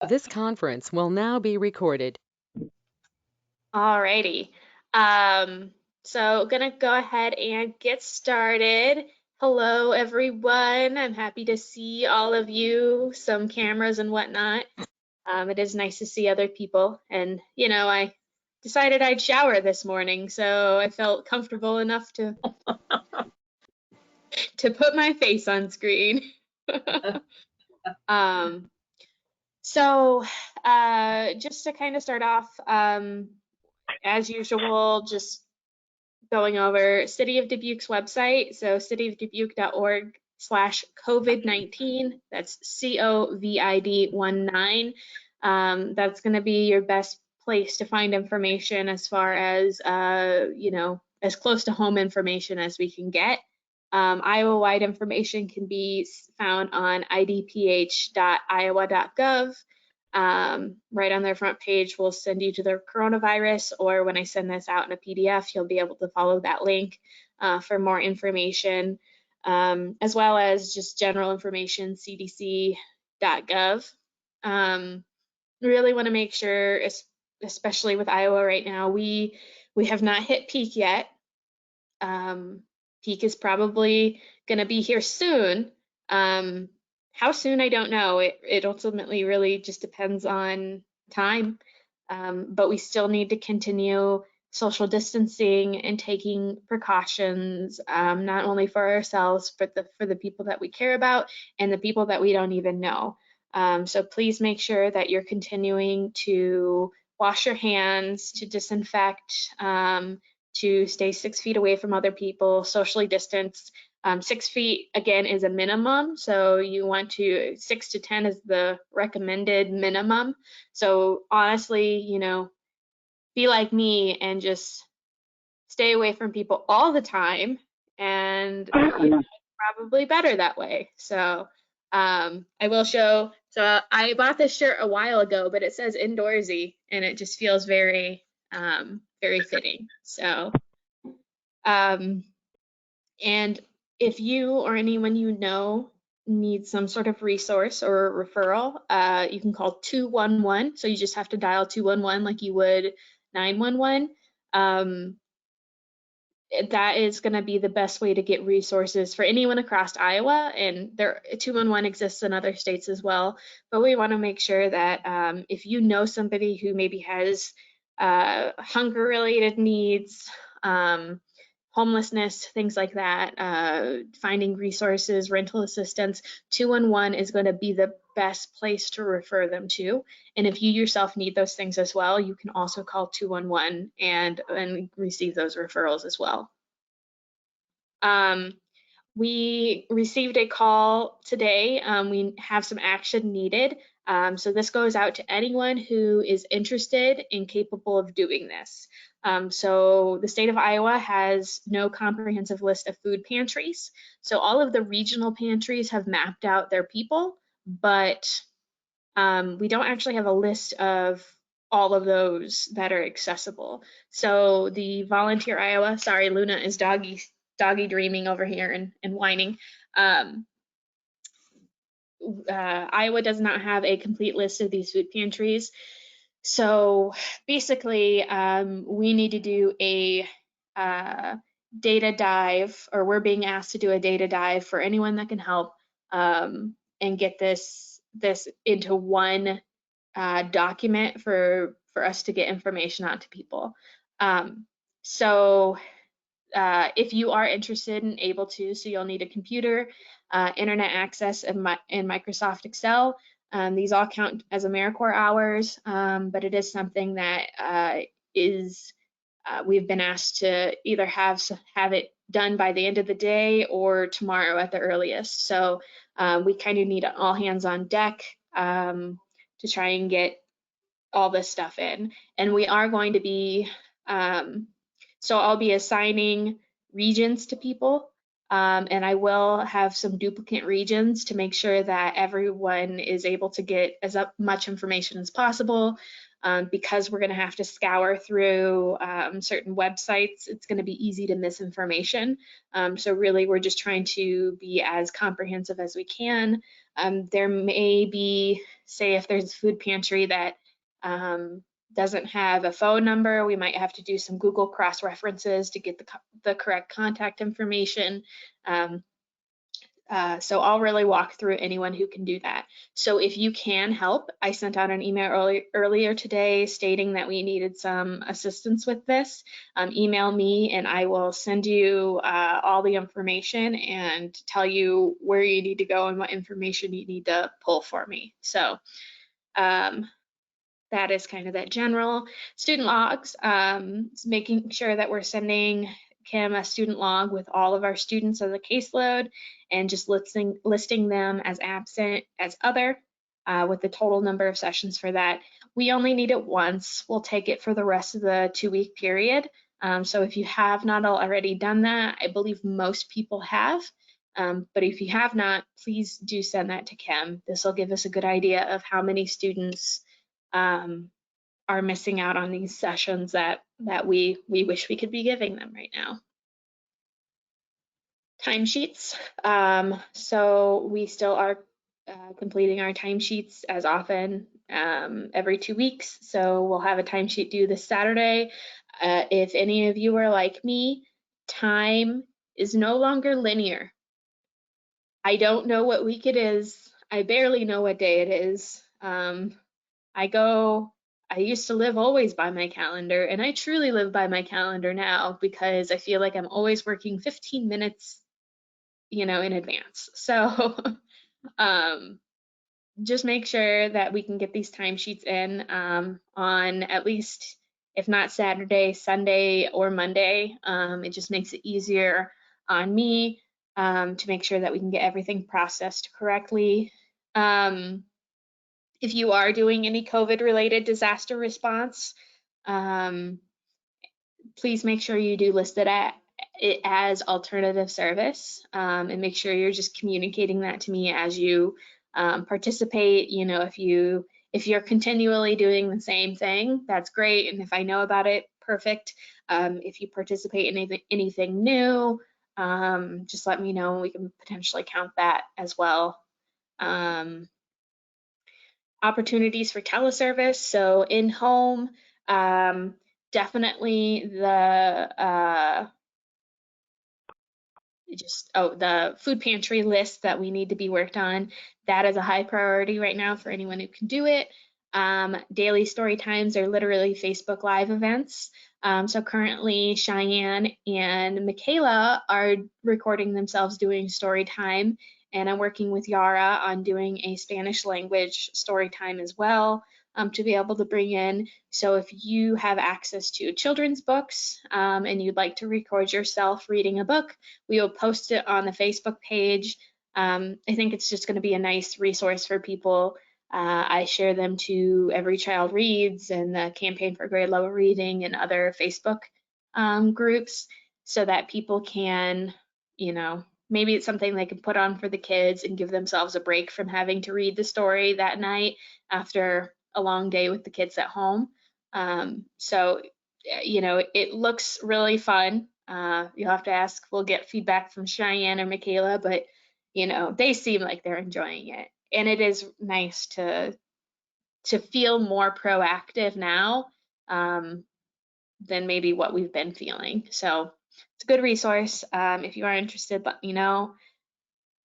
This conference will now be recorded. Alrighty. Um, so gonna go ahead and get started. Hello, everyone. I'm happy to see all of you, some cameras and whatnot. It is nice to see other people. And, I decided I'd shower this morning, so I felt comfortable enough to put my face on screen. Um, so just to kind of start off, as usual, just going over City of Dubuque's website, so cityofdubuque.org/COVID-19. That's COVID-19. That's going to be your best place to find information as far as, as close to home information as we can get. Iowa-wide information can be found on idph.iowa.gov. Right on their front page will send you to their coronavirus, or when I send this out in a PDF, you'll be able to follow that link for more information, as well as just general information, cdc.gov. Really want to make sure, especially with Iowa right now, we have not hit peak yet. Peak is probably going to be here soon. How soon, I don't know. It ultimately really just depends on time. But we still need to continue social distancing and taking precautions, not only for ourselves, but for the people that we care about and the people that we don't even know. So please make sure that you're continuing to wash your hands, to disinfect, to stay 6 feet away from other people, socially distance. 6 feet, again, is a minimum. So you want 6 to 10 is the recommended minimum. So honestly, be like me and just stay away from people all the time. And it's probably better that way. So I will show. So I bought this shirt a while ago, but it says indoorsy, and it just feels very, very fitting. So, and if you or anyone you know needs some sort of resource or referral, you can call 211. So you just have to dial 211 like you would 911. That is going to be the best way to get resources for anyone across Iowa, and 211 exists in other states as well. But we want to make sure that if you know somebody who maybe has hunger-related needs, homelessness, things like that, finding resources, rental assistance, 211 is going to be the best place to refer them to. And if you yourself need those things as well, you can also call 211 and receive those referrals as well. We received a call today. We have some action needed. So this goes out to anyone who is interested and capable of doing this. So the state of Iowa has no comprehensive list of food pantries. So all of the regional pantries have mapped out their people, but we don't actually have a list of all of those that are accessible. So the Volunteer Iowa, sorry, Luna is doggy dreaming over here and whining. Iowa does not have a complete list of these food pantries. So basically, we need to do a data dive, or we're being asked to do a data dive for anyone that can help, and get this into one document for us to get information out to people. So if you are interested and able to, so you'll need a computer, internet access, and Microsoft Excel. These all count as AmeriCorps hours, but it is something that we've been asked to either have it done by the end of the day or tomorrow at the earliest. So we kind of need all hands on deck to try and get all this stuff in. And we are going to be, so I'll be assigning regions to people, and I will have some duplicate regions to make sure that everyone is able to get as much information as possible. Because we're going to have to scour through certain websites, it's going to be easy to miss information. So really, we're just trying to be as comprehensive as we can. There may be, say, if there's a food pantry that doesn't have a phone number, we might have to do some Google cross references to get the correct contact information. So I'll really walk through anyone who can do that. So if you can help, I sent out an email earlier today stating that we needed some assistance with this. Email me and I will send you all the information and tell you where you need to go and what information you need to pull for me. So that is kind of that general. Student logs, making sure that we're sending Kim a student log with all of our students as a caseload and just listing them as absent as other with the total number of sessions for that. We only need it once. We'll take it for the rest of the 2-week period. So if you have not already done that, I believe most people have. But if you have not, please do send that to Kim. This will give us a good idea of how many students are missing out on these sessions that we wish we could be giving them right now. Timesheets. So we still are completing our timesheets as often every 2 weeks. So we'll have a timesheet due this Saturday. If any of you are like me, time is no longer linear. I don't know what week it is. I barely know what day it is. I used to live always by my calendar, and I truly live by my calendar now because I feel like I'm always working 15 minutes, in advance. So just make sure that we can get these timesheets in on at least, if not Saturday, Sunday, or Monday. It just makes it easier on me to make sure that we can get everything processed correctly. If you are doing any COVID-related disaster response, please make sure you do list it as alternative service and make sure you're just communicating that to me as you participate. If you're continually doing the same thing, that's great. And if I know about it, perfect. If you participate in anything new, just let me know and we can potentially count that as well. Opportunities for teleservice. So in home, definitely the the food pantry list that we need to be worked on. That is a high priority right now for anyone who can do it. Daily story times are literally Facebook Live events. So currently Cheyenne and Michaela are recording themselves doing story time, and I'm working with Yara on doing a Spanish language story time as well to be able to bring in. So if you have access to children's books and you'd like to record yourself reading a book, we will post it on the Facebook page. I think it's just going to be a nice resource for people. I share them to Every Child Reads and the Campaign for Grade Level Reading and other Facebook groups so that people can, maybe it's something they can put on for the kids and give themselves a break from having to read the story that night after a long day with the kids at home. So, it looks really fun. You'll have to ask, we'll get feedback from Cheyenne or Michaela, but they seem like they're enjoying it. And it is nice to feel more proactive now than maybe what we've been feeling. So it's a good resource. If you are interested, let me know.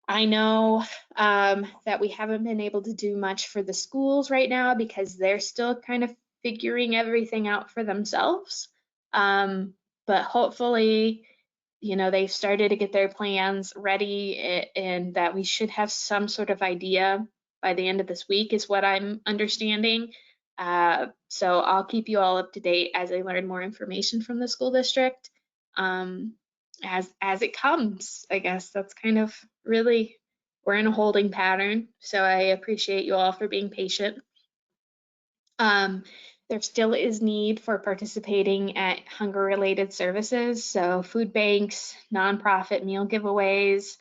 I know that we haven't been able to do much for the schools right now because they're still kind of figuring everything out for themselves. But hopefully, they've started to get their plans ready and that we should have some sort of idea by the end of this week is what I'm understanding. So I'll keep you all up to date as I learn more information from the school district. As it comes, I guess that's kind of really, we're in a holding pattern. So I appreciate you all for being patient. There still is need for participating at hunger-related services, so food banks, nonprofit meal giveaways.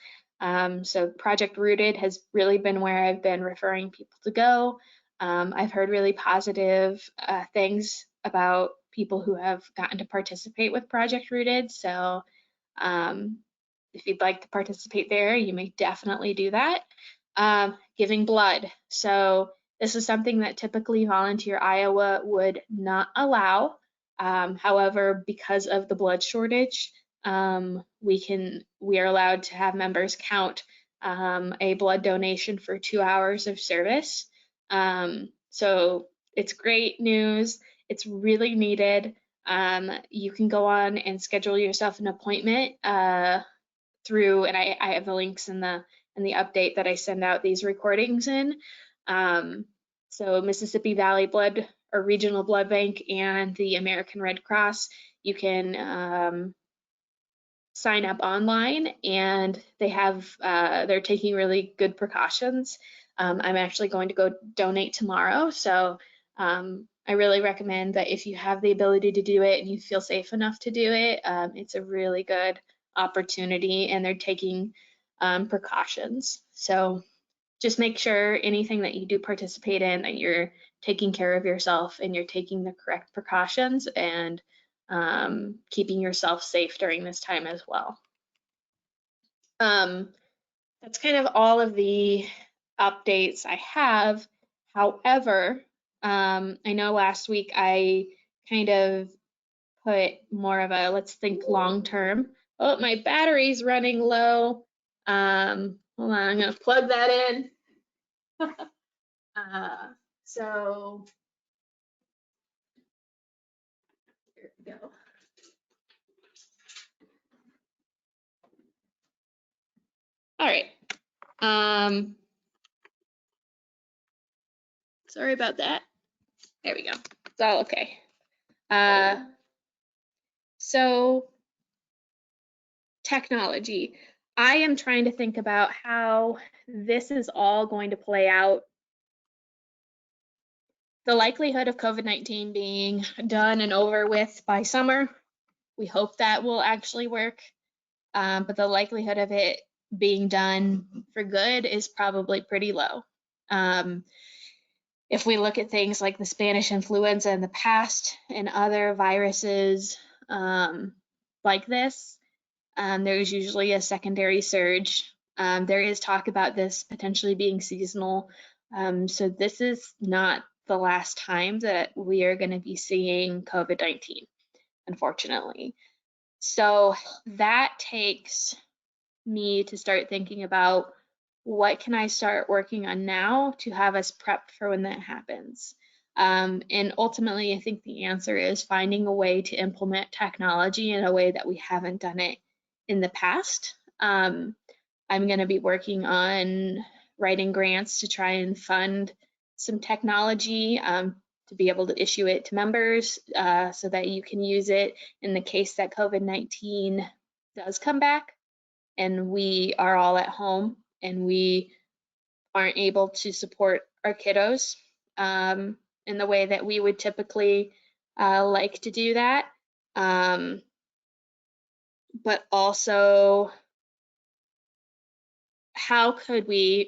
So Project Rooted has really been where I've been referring people to go. I've heard really positive things about people who have gotten to participate with Project Rooted. So if you'd like to participate there, you may definitely do that. giving blood. So this is something that typically Volunteer Iowa would not allow. However, because of the blood shortage, we are allowed to have members count a blood donation for 2 hours of service. So it's great news. It's really needed. You can go on and schedule yourself an appointment through, and I have the links in the update that I send out these recordings in. So Mississippi Valley Blood or Regional Blood Bank and the American Red Cross, you can sign up online, and they're taking really good precautions. I'm actually going to go donate tomorrow, so I really recommend that if you have the ability to do it and you feel safe enough to do it, it's a really good opportunity, and they're taking precautions. So just make sure anything that you do participate in, that you're taking care of yourself and you're taking the correct precautions and keeping yourself safe during this time as well. That's kind of all of the updates I have. However, I know last week I kind of put more of a let's think long term. Oh, my battery's running low. Hold on, I'm gonna plug that in. So here we go. All right. Sorry about that. There we go. It's all okay. So technology. I am trying to think about how this is all going to play out. The likelihood of COVID-19 being done and over with by summer, we hope that will actually work. But the likelihood of it being done for good is probably pretty low. If we look at things like the Spanish influenza in the past and other viruses like this, there's usually a secondary surge. There is talk about this potentially being seasonal. So this is not the last time that we are going to be seeing COVID-19, unfortunately. So that takes me to start thinking about what can I start working on now to have us prepped for when that happens. And ultimately, I think the answer is finding a way to implement technology in a way that we haven't done it in the past. I'm going to be working on writing grants to try and fund some technology to be able to issue it to members so that you can use it in the case that COVID-19 does come back and we are all at home and we aren't able to support our kiddos in the way that we would typically like to do that. But also, how could we,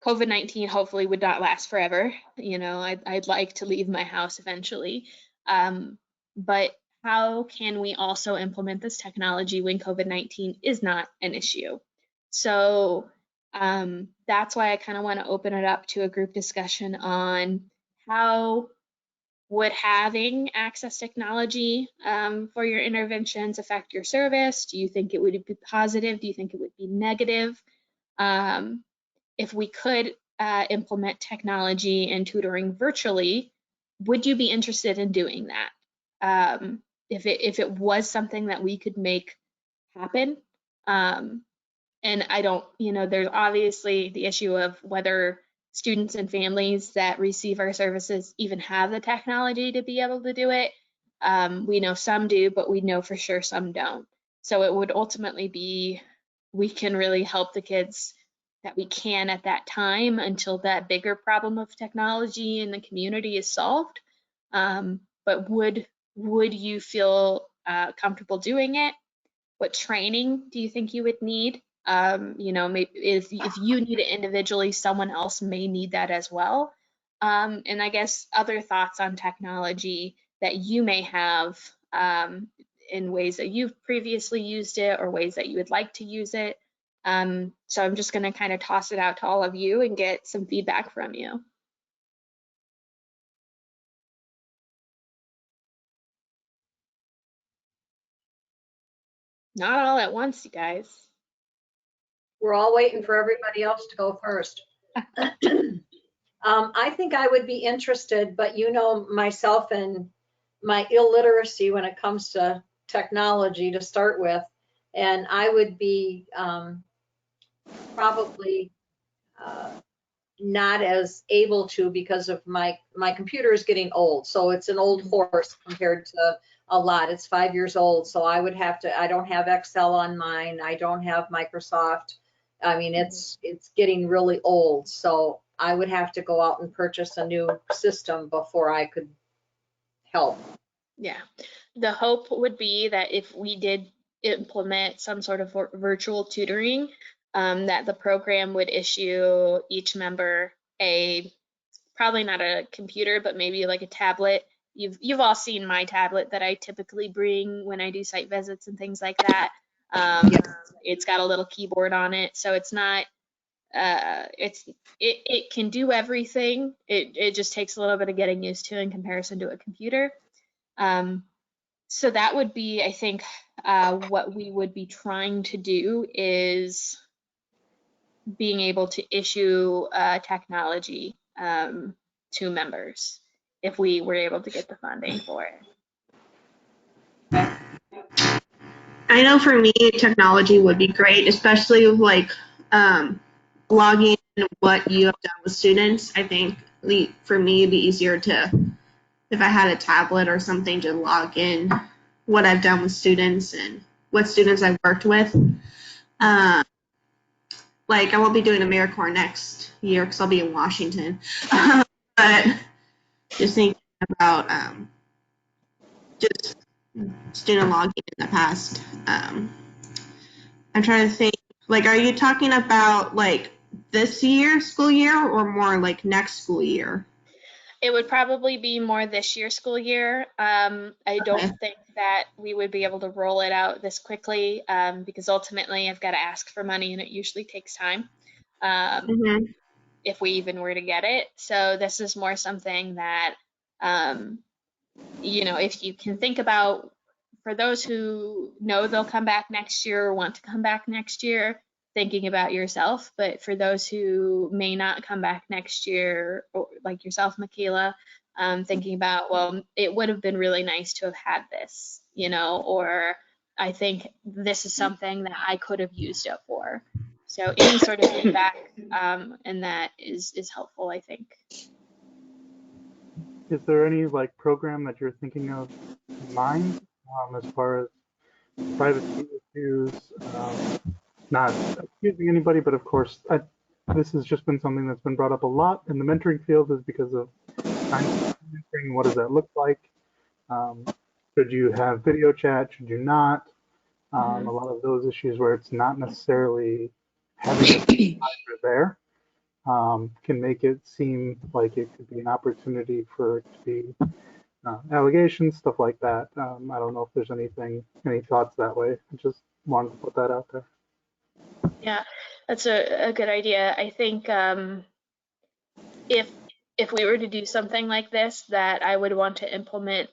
COVID-19 hopefully would not last forever. I'd like to leave my house eventually. But how can we also implement this technology when COVID-19 is not an issue? So that's why I kind of want to open it up to a group discussion on how would having access technology for your interventions affect your service? Do you think it would be positive? Do you think it would be negative? If we could implement technology and tutoring virtually, would you be interested in doing that? If it was something that we could make happen, and I don't, there's obviously the issue of whether students and families that receive our services even have the technology to be able to do it. We know some do, but we know for sure some don't. So it would ultimately be, we can really help the kids that we can at that time until that bigger problem of technology in the community is solved. But would you feel comfortable doing it? What training do you think you would need? Maybe if you need it individually, someone else may need that as well. And I guess other thoughts on technology that you may have in ways that you've previously used it or ways that you would like to use it. So I'm just going to kind of toss it out to all of you and get some feedback from you. Not all at once, you guys. We're all waiting for everybody else to go first. I think I would be interested, but you know myself and my illiteracy when it comes to technology to start with, and I would be probably not as able to because of my computer is getting old. So it's an old horse compared to a lot. It's 5 years old. So I would have to, I don't have Excel on mine. I don't have Microsoft. I mean, it's getting really old. So I would have to go out and purchase a new system before I could help. Yeah. The hope would be that if we did implement some sort of virtual tutoring, that the program would issue each member a, probably not a computer, but maybe like a tablet. You've all seen my tablet that I typically bring when I do site visits and things like that. Yes. It's got a little keyboard on it, so it's not it can do everything. It just takes a little bit of getting used to in comparison to a computer. So that would be, I think, what we would be trying to do is being able to issue technology to members if we were able to get the funding for it. I know for me, technology would be great, especially with like logging in what you have done with students. I think for me, it'd be easier to, if I had a tablet or something, to log in what I've done with students and what students I've worked with. Like I won't be doing AmeriCorps next year because I'll be in Washington. But just thinking about just student logging in the past. I'm trying to think, like, are you talking about like this year, school year, or more like next school year? It would probably be more this year school year. I don't Okay. think that we would be able to roll it out this quickly because ultimately I've got to ask for money and it usually takes time Mm-hmm. if we even were to get it. So this is more something that, if you can think about, for those who know they'll come back next year or want to come back next year, thinking about yourself. But for those who may not come back next year, or like yourself, Michaela, thinking about, well, it would have been really nice to have had this, or I think this is something that I could have used it for. So any sort of feedback and that is helpful, I think. Is there any like program that you're thinking of in mind as far as privacy issues? Not accusing anybody, but of course, this has just been something that's been brought up a lot in the mentoring field is because of mentoring. What does that look like? Should you have video chat? Should you not? A lot of those issues where it's not necessarily having a supervisor there can make it seem like it could be an opportunity for it to be allegations, stuff like that. I don't know if there's any thoughts that way. I just wanted to put that out there. Yeah, that's a good idea. I think if we were to do something like this, that I would want to implement.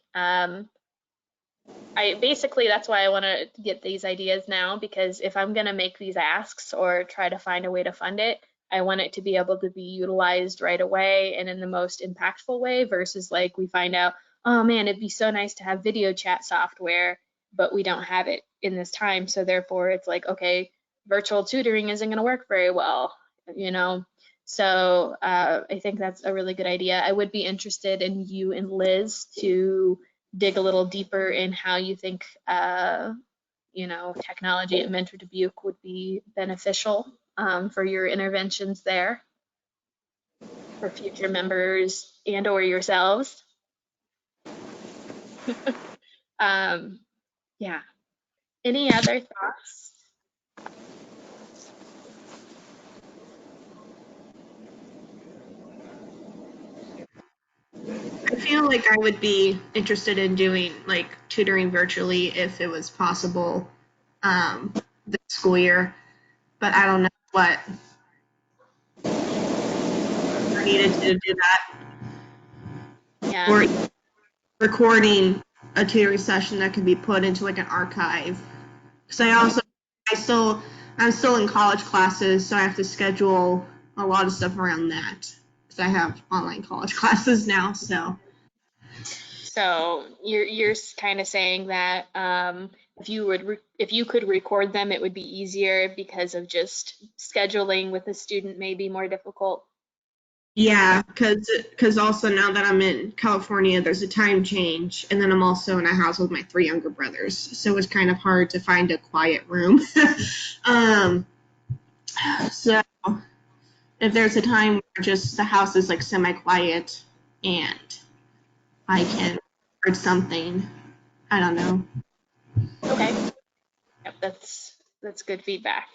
I basically that's why I want to get these ideas now, because if I'm going to make these asks or try to find a way to fund it, I want it to be able to be utilized right away and in the most impactful way versus like we find out, oh man, it'd be so nice to have video chat software, but we don't have it in this time. So therefore it's like, okay, virtual tutoring isn't going to work very well, you know? So I think that's a really good idea. I would be interested in you and Liz to dig a little deeper in how you think technology at Mentor Dubuque would be beneficial for your interventions there for future members and or yourselves. Yeah. Any other thoughts? I feel like I would be interested in doing like tutoring virtually if it was possible this school year. but I don't know what are needed to do that. Yeah. Or recording a tutoring session that can be put into like an archive. Because I'm still in college classes, so I have to schedule a lot of stuff around that. Because I have online college classes now, so. So you're kind of saying that if you could record them, it would be easier because of just scheduling with a student may be more difficult. Yeah, because also now that I'm in California, there's a time change, and then I'm also in a house with my 3 younger brothers, so it's kind of hard to find a quiet room. So if there's a time where just the house is like semi-quiet and I can record something, I don't know. Okay. Yep, that's good feedback.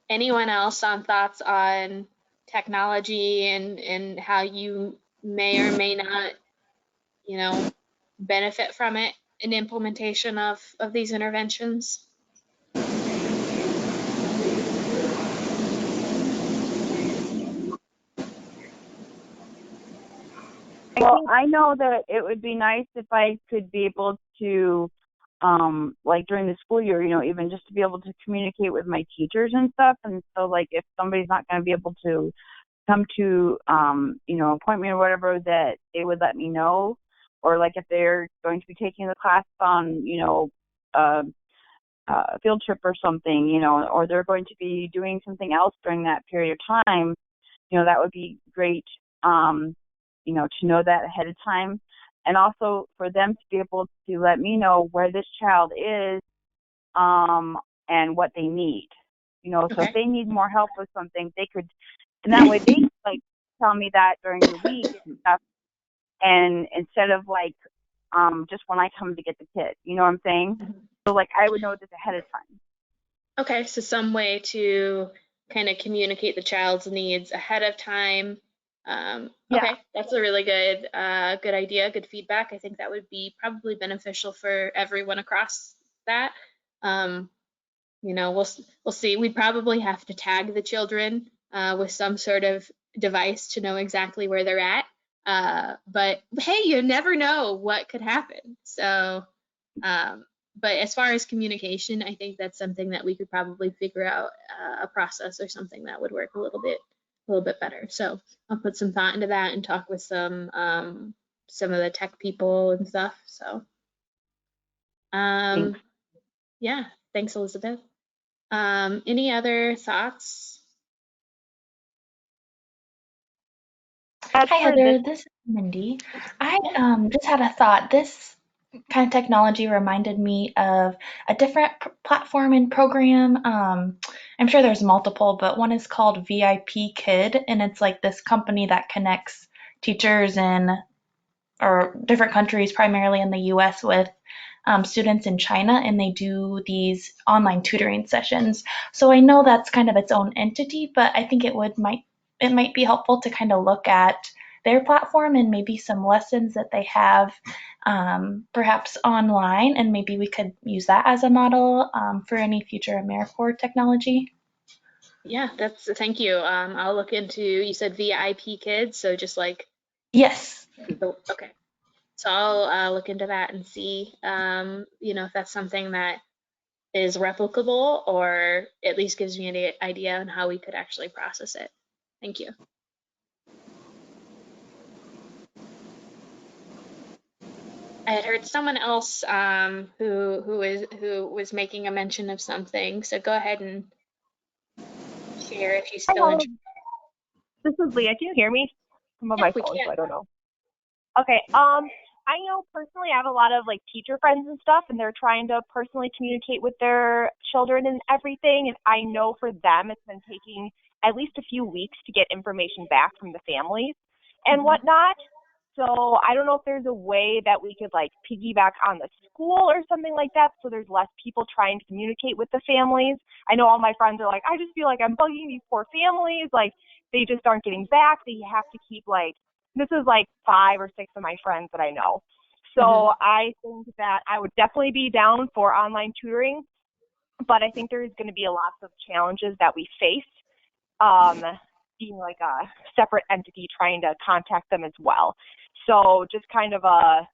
Anyone else on thoughts on technology and how you may or may not, benefit from it in implementation of these interventions? Well, I know that it would be nice if I could be able to, like during the school year, even just to be able to communicate with my teachers and stuff. And so, like, if somebody's not going to be able to come to, appointment or whatever, that they would let me know. Or like if they're going to be taking the class on, a field trip or something, or they're going to be doing something else during that period of time, that would be great. To know that ahead of time, and also for them to be able to let me know where this child is, and what they need. So Okay. if they need more help with something, they could, and that way they could, like, tell me that during the week and stuff, and instead of like, just when I come to get the kid, you know what I'm saying? So like I would know this ahead of time. Okay, so some way to kind of communicate the child's needs ahead of time. Yeah. Okay, that's a really good idea, good feedback. I think that would be probably beneficial for everyone across that. We'll see. We'd probably have to tag the children with some sort of device to know exactly where they're at. But hey, you never know what could happen. So, but as far as communication, I think that's something that we could probably figure out a process or something that would work a little bit better. So I'll put some thought into that and talk with some of the tech people and stuff. So, Thanks. yeah, thanks, Elizabeth. Any other thoughts? As Hi, for this, Heather. This is Mindy. I just had a thought. This kind of technology reminded me of a different platform and program. I'm sure there's multiple, but one is called VIP Kid, and it's like this company that connects teachers in or different countries, primarily in the US, with students in China, and they do these online tutoring sessions. So I know that's kind of its own entity, but I think it might be helpful to kind of look at their platform and maybe some lessons that they have perhaps online, and maybe we could use that as a model for any future AmeriCorps technology. Yeah, thank you. I'll look into, you said VIP Kids, so just like, Yes. okay. So I'll look into that and see, if that's something that is replicable or at least gives me an idea on how we could actually process it. Thank you. I had heard someone else who was making a mention of something. So go ahead and share if you still Hello, interested. this is Leah. Can you hear me? I'm on Yeah, my we phone, so I can. don't know. Okay. I know personally I have a lot of like teacher friends and stuff, and they're trying to personally communicate with their children and everything. And I know for them it's been taking at least a few weeks to get information back from the families and whatnot. So I don't know if there's a way that we could like piggyback on the school or something like that, so there's less people trying to communicate with the families. I know all my friends are like, I just feel like I'm bugging these poor families, like they just aren't getting back. They have to keep like, this is like 5 or 6 of my friends that I know. So I think that I would definitely be down for online tutoring. but I think there's going to be a lot of challenges that we face, being like a separate entity trying to contact them as well. So just kind of I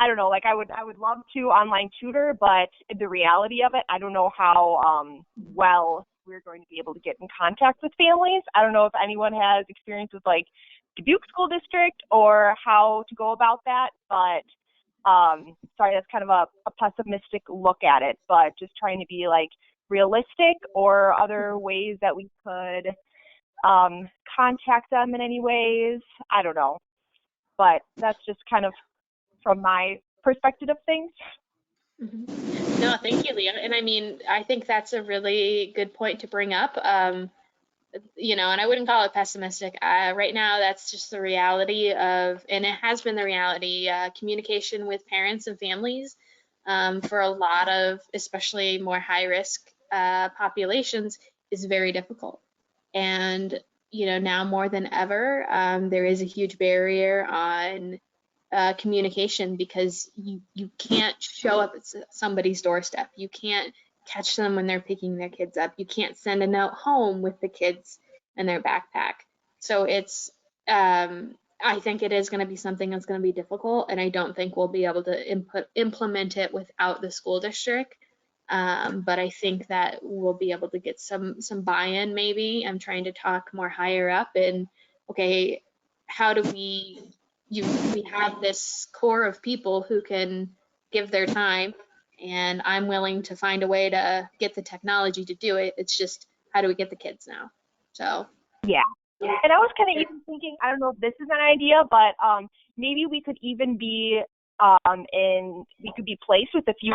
don't know, like I would love to online tutor, but the reality of it, I don't know how well we're going to be able to get in contact with families. I don't know if anyone has experience with like Dubuque School District or how to go about that, but sorry, that's kind of a pessimistic look at it, but just trying to be like realistic or other ways that we could contact them in any ways. I don't know, but that's just kind of from my perspective of things. Mm-hmm. No, thank you, Leah. And I mean, I think that's a really good point to bring up. You know, and I wouldn't call it pessimistic. Right now, that's just the reality of, and it has been the reality, communication with parents and families for a lot of, especially more high risk populations is very difficult. And, you know, now more than ever, there is a huge barrier on communication because you can't show up at somebody's doorstep. You can't catch them when they're picking their kids up. You can't send a note home with the kids in their backpack. So it's, I think it is going to be something that's going to be difficult, and I don't think we'll be able to implement it without the school district. But I think that we'll be able to get some buy-in maybe. I'm trying to talk more higher up and, okay, how do we have this core of people who can give their time, and I'm willing to find a way to get the technology to do it. It's just, how do we get the kids now? So yeah. And I was kind of even thinking, I don't know if this is an idea, but maybe we could even be we could be placed with a few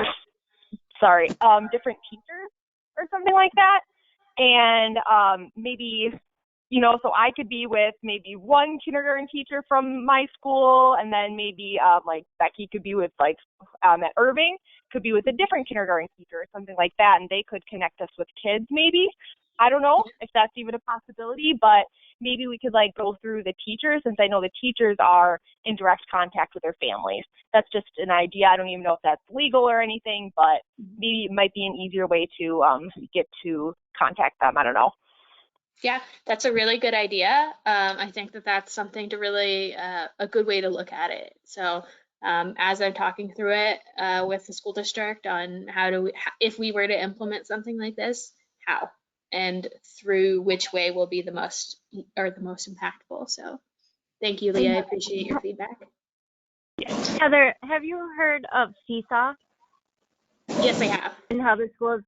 different teachers or something like that, and maybe, you know, so I could be with maybe one kindergarten teacher from my school, and then maybe like Becky could be with like at Irving, could be with a different kindergarten teacher or something like that, and they could connect us with kids maybe. I don't know if that's even a possibility, but maybe we could like go through the teachers, since I know the teachers are in direct contact with their families. That's just an idea. I don't even know if that's legal or anything, but maybe it might be an easier way to get to contact them. I don't know. yeah, that's a really good idea. I think that that's something to really, a good way to look at it. So as I'm talking through it with the school district on if we were to implement something like this, how? And through which way will be the most impactful. So thank you, Leah. I appreciate your feedback. Heather, have you heard of Seesaw? Yes, I have. And how the schools,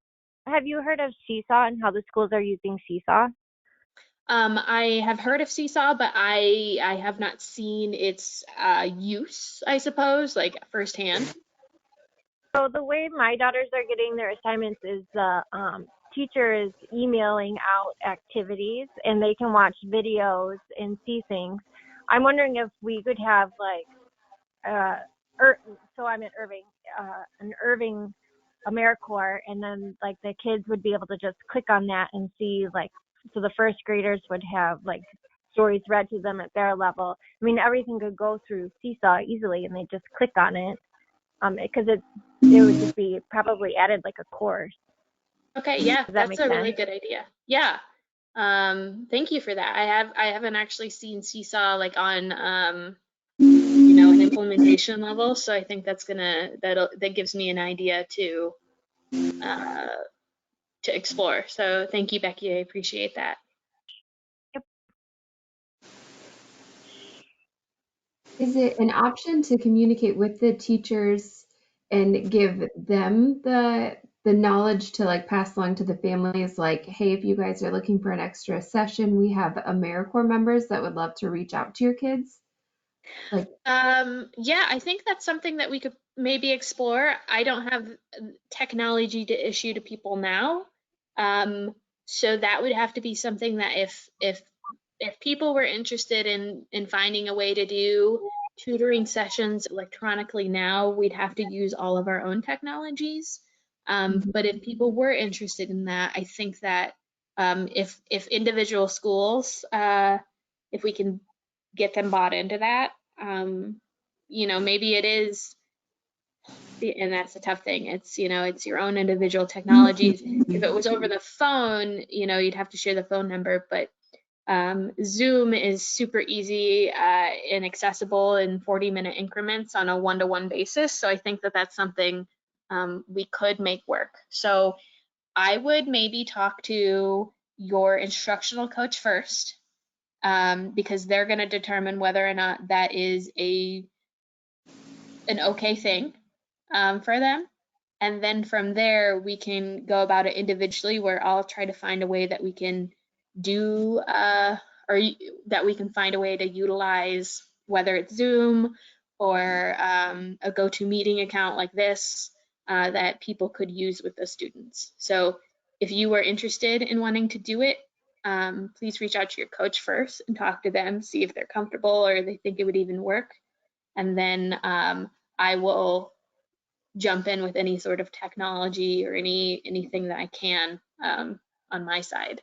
have you heard of Seesaw and how the schools are using Seesaw? I have heard of Seesaw, but I have not seen its use, I suppose, like firsthand. So the way my daughters are getting their assignments is the teacher is emailing out activities, and they can watch videos and see things. I'm wondering if we could have like, so I'm at Irving, an Irving AmeriCorps, and then like the kids would be able to just click on that and see, like, so the first graders would have like stories read to them at their level. I mean, everything could go through Seesaw easily, and they just click on it, because it would just be probably added like a course. Okay, yeah, that's a really sense? good idea. Yeah. Thank you for that. I haven't actually seen Seesaw like on you know, an implementation level, so I think that gives me an idea to explore. So thank you, Becky. I appreciate that. Is it an option to communicate with the teachers and give them the knowledge to like pass along to the families, like, hey, if you guys are looking for an extra session, we have AmeriCorps members that would love to reach out to your kids? Like, yeah, I think that's something that we could maybe explore. I don't have technology to issue to people now. So that would have to be something that if people were interested in finding a way to do tutoring sessions electronically now, we'd have to use all of our own technologies. But if people were interested in that, I think that if individual schools, if we can get them bought into that, you know, maybe it is and that's the tough thing. It's, it's your own individual technologies. If it was over the phone, you'd have to share the phone number, but Zoom is super easy and accessible in 40-minute increments on a one-to-one basis. So I think that that's something we could make work. So I would maybe talk to your instructional coach first, because they're going to determine whether or not that is an okay thing for them. And then from there, we can go about it individually, where I'll try to find a way that we can do, or that we can find a way to utilize, whether it's Zoom or a GoToMeeting account like this, that people could use with the students. So if you were interested in wanting to do it, please reach out to your coach first and talk to them, see if they're comfortable or they think it would even work. And then I will jump in with any sort of technology or anything that I can on my side.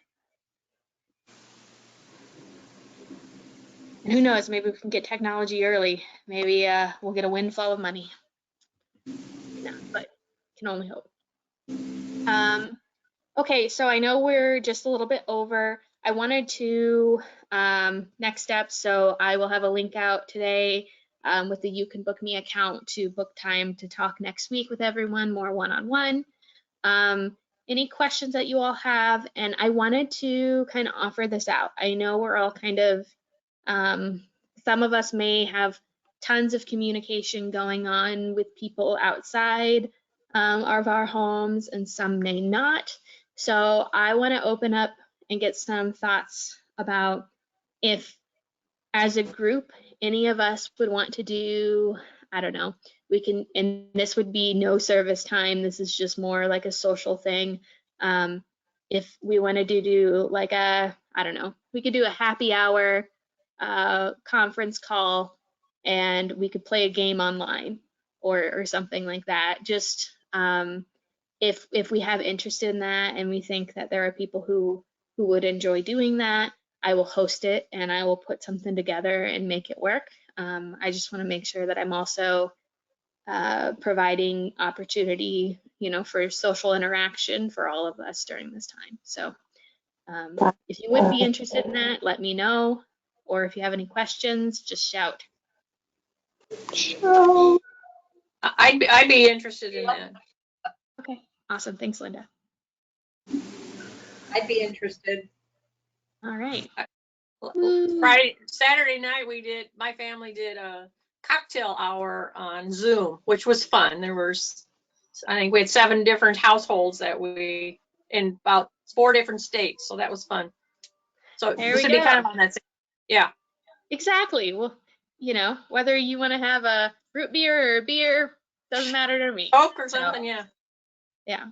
And who knows, maybe we can get technology early. Maybe we'll get a windfall of money. No, but can only hope. Okay, so I know we're just a little bit over. I wanted to, next steps, so I will have a link out today with the You Can Book Me account to book time to talk next week with everyone, more one-on-one. Any questions that you all have, and I wanted to kind of offer this out. I know we're all kind of, some of us may have tons of communication going on with people outside of our homes, and some may not. So I want to open up and get some thoughts about if, as a group, any of us would want to do, I don't know, we can, and this would be no service time. This is just more like a social thing. If we wanted to do like a, I don't know, we could do a happy hour conference call, and we could play a game online or something like that. Just if we have interest in that and we think that there are people who would enjoy doing that, I will host it and I will put something together and make it work. I just want to make sure that I'm also providing opportunity, for social interaction for all of us during this time. So if you would be interested in that, let me know. Or if you have any questions, just shout. I'd be interested in that. Okay, awesome. Thanks, Linda. I'd be interested. All right. Saturday night my family did a cocktail hour on Zoom, which was fun. I think we had 7 different households in about 4 different states. So that was fun. So this would be kind of on that same, yeah. Exactly. Well, whether you want to have a root beer or a beer, doesn't matter to me. Coke or something, yeah. Yeah.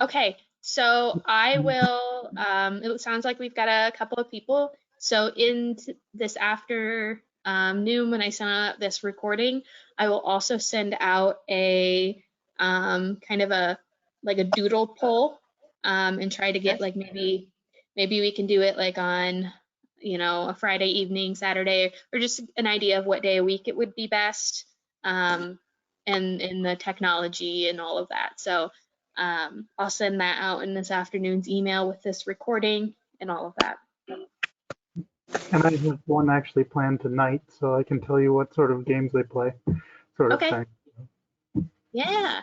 Okay. So I will, it sounds like we've got a couple of people. So in this afternoon, when I send out this recording, I will also send out a kind of a doodle poll and try to get like maybe we can do it like on a Friday evening, Saturday, or just an idea of what day a week it would be best, and the technology and all of that. So I'll send that out in this afternoon's email with this recording and all of that. And I have one actually planned tonight, so I can tell you what sort of games they play, sort of thing. Yeah.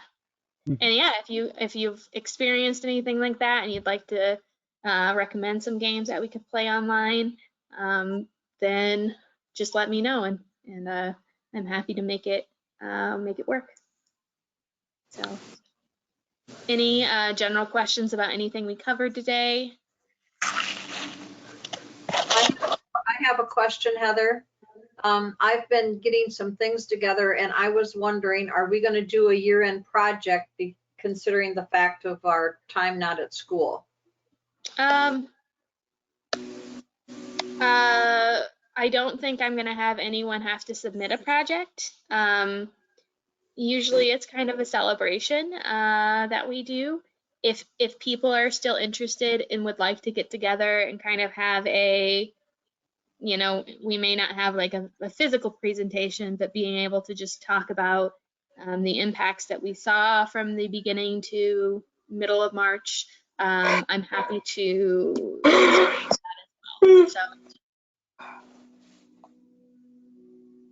And yeah, if you've experienced anything like that and you'd like to recommend some games that we could play online, then just let me know, and I'm happy to make it work. So, any general questions about anything we covered today? I have a question, Heather. I've been getting some things together and I was wondering, are we going to do a year-end project considering the fact of our time not at school? I don't think I'm going to have anyone have to submit a project. Usually it's kind of a celebration that we do. If people are still interested and would like to get together and kind of have a, we may not have like a physical presentation, but being able to just talk about the impacts that we saw from the beginning to middle of March. I'm happy to that as well.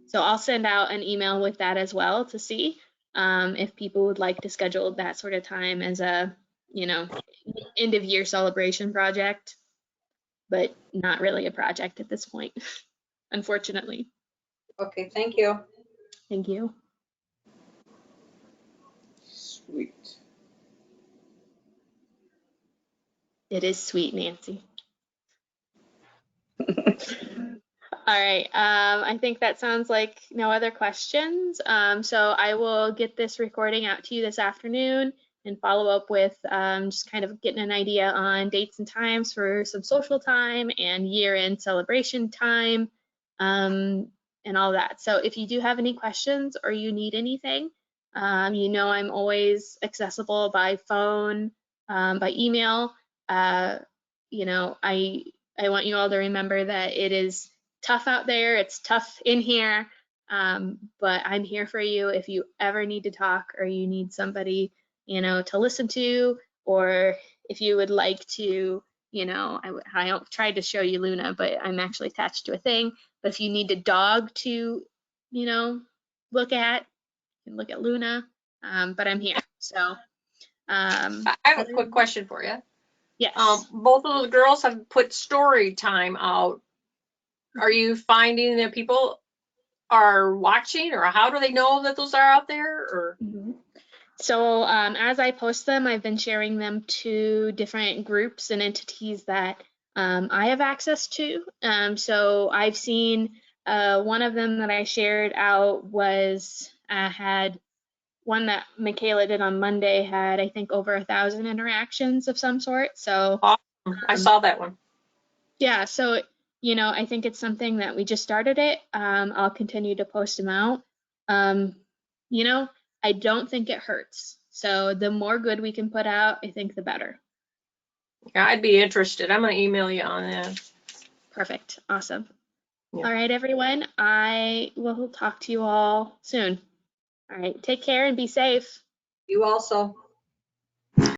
So I'll send out an email with that as well to see if people would like to schedule that sort of time as a, end of year celebration project, but not really a project at this point, unfortunately. Okay, thank you. Thank you. Sweet. It is sweet, Nancy. All right, I think that sounds like no other questions. So I will get this recording out to you this afternoon and follow up with just kind of getting an idea on dates and times for some social time and year-end celebration time and all that. So if you do have any questions or you need anything, I'm always accessible by phone, by email. I want you all to remember that it is tough out there. It's tough in here, but I'm here for you if you ever need to talk or you need somebody, to listen to, or if you would like to, I tried to show you Luna, but I'm actually attached to a thing. But if you need a dog to, look at, you can look at Luna, but I'm here. So I have a quick question for you. yes. Both of the girls have put story time out. Are you finding that people are watching, or how do they know that those are out there? Or So as I post them, I've been sharing them to different groups and entities that I have access to. So I've seen one of them that I shared out was had one that Michaela did on Monday had, I think, over 1,000 interactions of some sort. So awesome. I saw that one. yeah, so I think it's something that we just started it. I'll continue to post them out. I don't think it hurts. So the more good we can put out, I think the better. Yeah, I'd be interested. I'm gonna email you on that. Perfect. Awesome. Yeah. All right, everyone. I will talk to you all soon. All right. Take care and be safe. You also.